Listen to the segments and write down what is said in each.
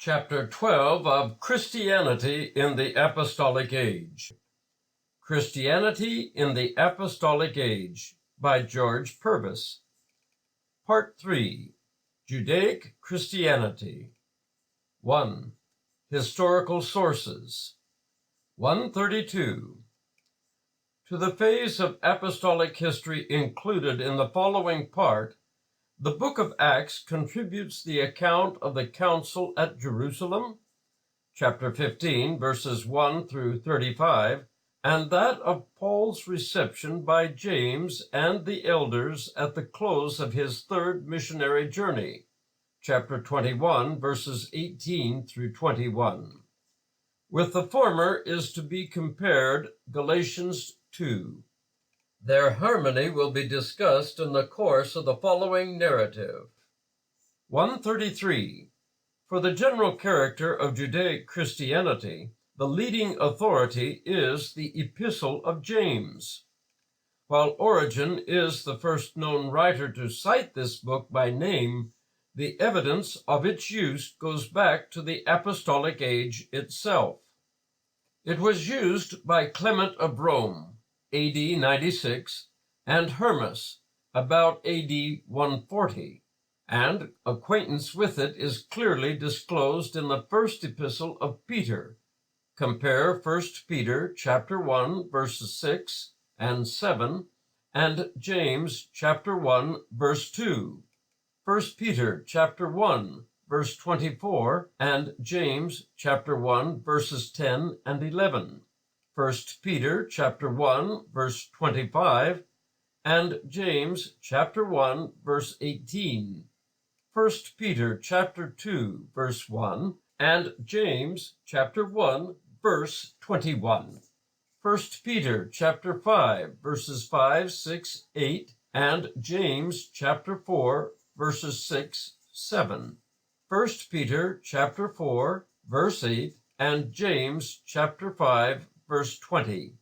Chapter 12 of Christianity in the Apostolic Age. Christianity in the Apostolic Age by George Purves. Part 3. Judaic Christianity. 1. Historical Sources. 132. To the phase of apostolic history included in the following part, the book of Acts contributes the account of the council at Jerusalem, chapter 15, verses 1 through 35, and that of Paul's reception by James and the elders at the close of his third missionary journey, chapter 21, verses 18 through 21. With the former is to be compared Galatians 2. Their harmony will be discussed in the course of the following narrative. 133. For the general character of Judaic Christianity, the leading authority is the Epistle of James. While Origen is the first known writer to cite this book by name, the evidence of its use goes back to the Apostolic Age itself. It was used by Clement of Rome, A.D. 96, and Hermas, about A.D. 140, and acquaintance with it is clearly disclosed in the first epistle of Peter. Compare 1 Peter chapter 1, verses 6 and 7, and James chapter 1, verse 2, 1 Peter chapter 1, verse 24, and James chapter 1, verses 10 and 11. 1 Peter chapter 1, verse 25, and James chapter 1, verse 18. 1 Peter chapter 2, verse 1, and James chapter 1, verse 21. 1 Peter chapter 5, verses 5, 6, 8, and James chapter 4, verses 6, 7. 1 Peter chapter 4, verse 8, and James chapter 5, verse 20.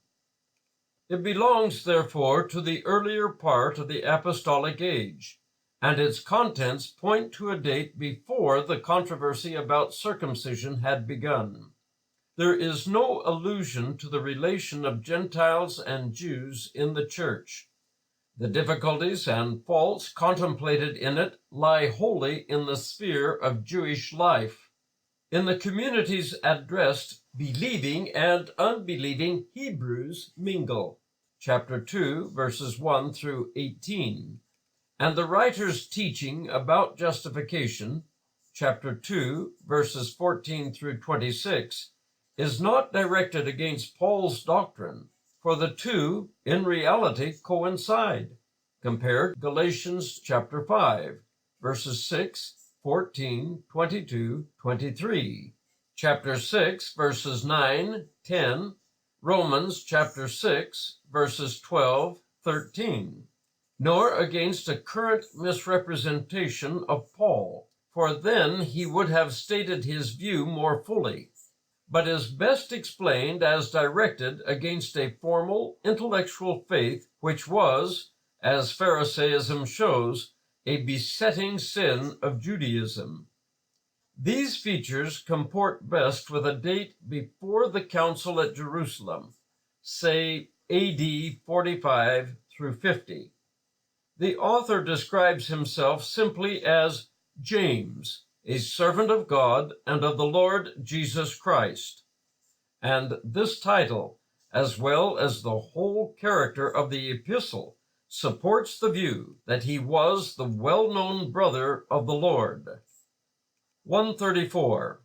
It belongs, therefore, to the earlier part of the Apostolic Age, and its contents point to a date before the controversy about circumcision had begun. There is no allusion to the relation of Gentiles and Jews in the Church. The difficulties and faults contemplated in it lie wholly in the sphere of Jewish life. In the communities addressed, believing and unbelieving Hebrews mingle, chapter 2, verses 1 through 18, and the writer's teaching about justification, chapter 2, verses 14 through 26, is not directed against Paul's doctrine, for the two, in reality, coincide. Compare Galatians chapter 5, verses 6, 14, 22, 23. Chapter 6, verses 9, 10, Romans chapter 6, verses 12, 13. Nor against a current misrepresentation of Paul, for then he would have stated his view more fully, but is best explained as directed against a formal intellectual faith which was, as Pharisaism shows, a besetting sin of Judaism. These features comport best with a date before the council at Jerusalem, say A.D. 45 through 50. The author describes himself simply as James, a servant of God and of the Lord Jesus Christ. And this title, as well as the whole character of the epistle, supports the view that he was the well-known brother of the Lord. 134.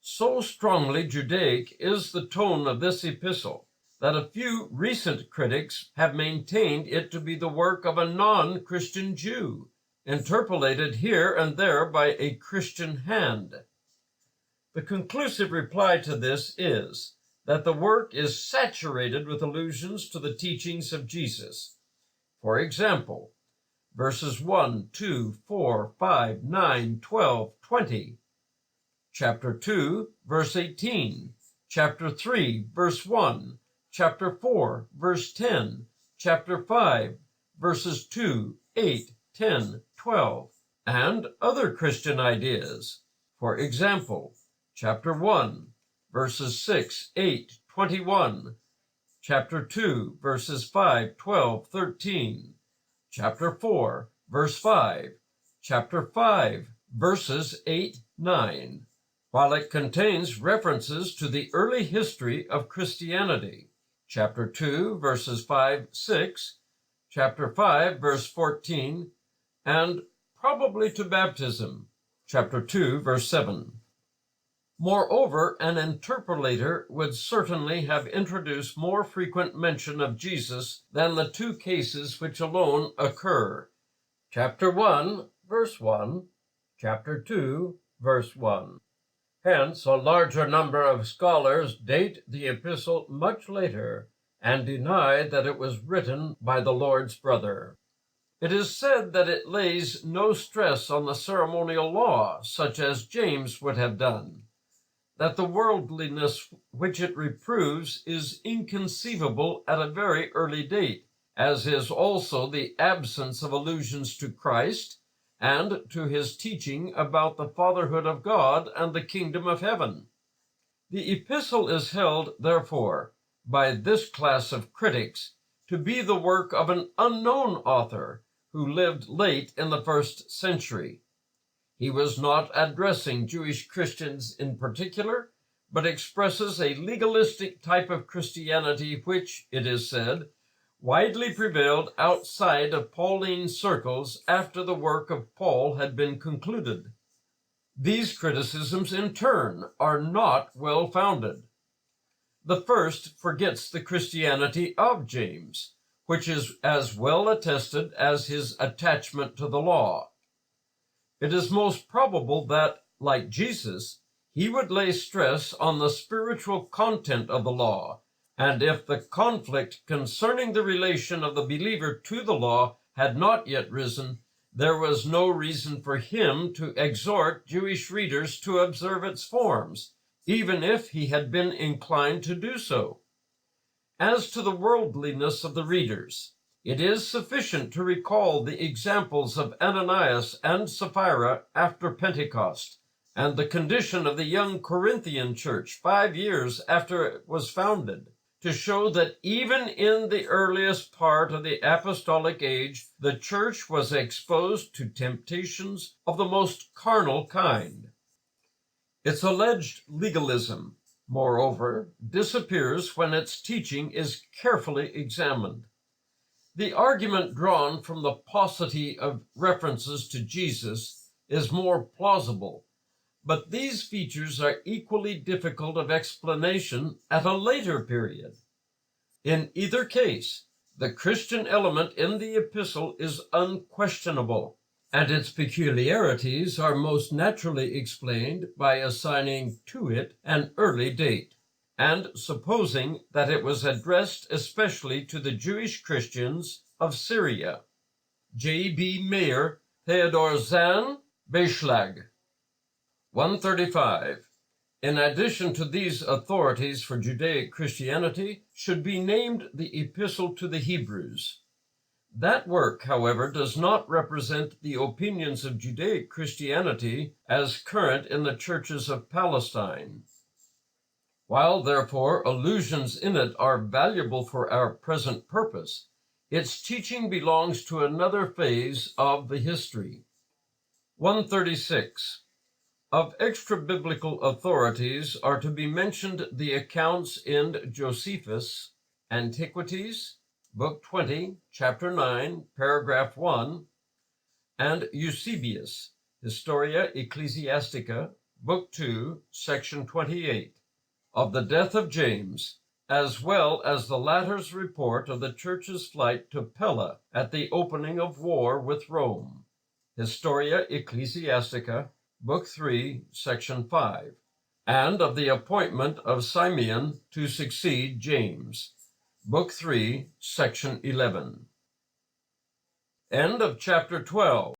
So strongly Judaic is the tone of this epistle that a few recent critics have maintained it to be the work of a non-Christian Jew, interpolated here and there by a Christian hand. The conclusive reply to this is that the work is saturated with allusions to the teachings of Jesus. For example, verses 1, 2, 4, 5, 9, 12, 20, chapter 2, verse 18, chapter 3, verse 1, chapter 4, verse 10, chapter 5, verses 2, 8, 10, 12, and other Christian ideas. For example, chapter 1, verses 6, 8, 21, chapter 2, verses 5, 12, 13, chapter 4, verse 5, chapter 5, verses 8, 9, while it contains references to the early history of Christianity, chapter 2, verses 5, 6, chapter 5, verse 14, and probably to baptism, chapter 2, verse 7. Moreover, an interpolator would certainly have introduced more frequent mention of Jesus than the two cases which alone occur, chapter 1, verse 1, chapter 2, verse 1. Hence, a larger number of scholars date the epistle much later and deny that it was written by the Lord's brother. It is said that it lays no stress on the ceremonial law, such as James would have done, that the worldliness which it reproves is inconceivable at a very early date, as is also the absence of allusions to Christ and to his teaching about the fatherhood of God and the kingdom of heaven. The epistle is held, therefore, by this class of critics to be the work of an unknown author who lived late in the 1st century. He was not addressing Jewish Christians in particular, but expresses a legalistic type of Christianity which, it is said, widely prevailed outside of Pauline circles after the work of Paul had been concluded. These criticisms, in turn, are not well-founded. The first forgets the Christianity of James, which is as well attested as his attachment to the law. It is most probable that, like Jesus, he would lay stress on the spiritual content of the law, and if the conflict concerning the relation of the believer to the law had not yet risen, there was no reason for him to exhort Jewish readers to observe its forms, even if he had been inclined to do so. As to the worldliness of the readers, it is sufficient to recall the examples of Ananias and Sapphira after Pentecost, and the condition of the young Corinthian church 5 years after it was founded, to show that even in the earliest part of the Apostolic Age, the church was exposed to temptations of the most carnal kind. Its alleged legalism, moreover, disappears when its teaching is carefully examined. The argument drawn from the paucity of references to Jesus is more plausible, but these features are equally difficult of explanation at a later period. In either case, the Christian element in the epistle is unquestionable, and its peculiarities are most naturally explained by assigning to it an early date, and supposing that it was addressed especially to the Jewish Christians of Syria. J. B. Mayer, Theodor Zahn, Beschlag. 135. In addition to these authorities for Judaic Christianity, should be named the Epistle to the Hebrews. That work, however, does not represent the opinions of Judaic Christianity as current in the churches of Palestine. While, therefore, allusions in it are valuable for our present purpose, its teaching belongs to another phase of the history. 136. Of extra-biblical authorities are to be mentioned the accounts in Josephus, Antiquities, Book 20, Chapter 9, Paragraph 1, and Eusebius, Historia Ecclesiastica, Book 2, Section 28, of the death of James, as well as the latter's report of the church's flight to Pella at the opening of war with Rome, Historia Ecclesiastica, Book 3, Section 5, and of the appointment of Simeon to succeed James, Book 3, Section 11. End of Chapter 12.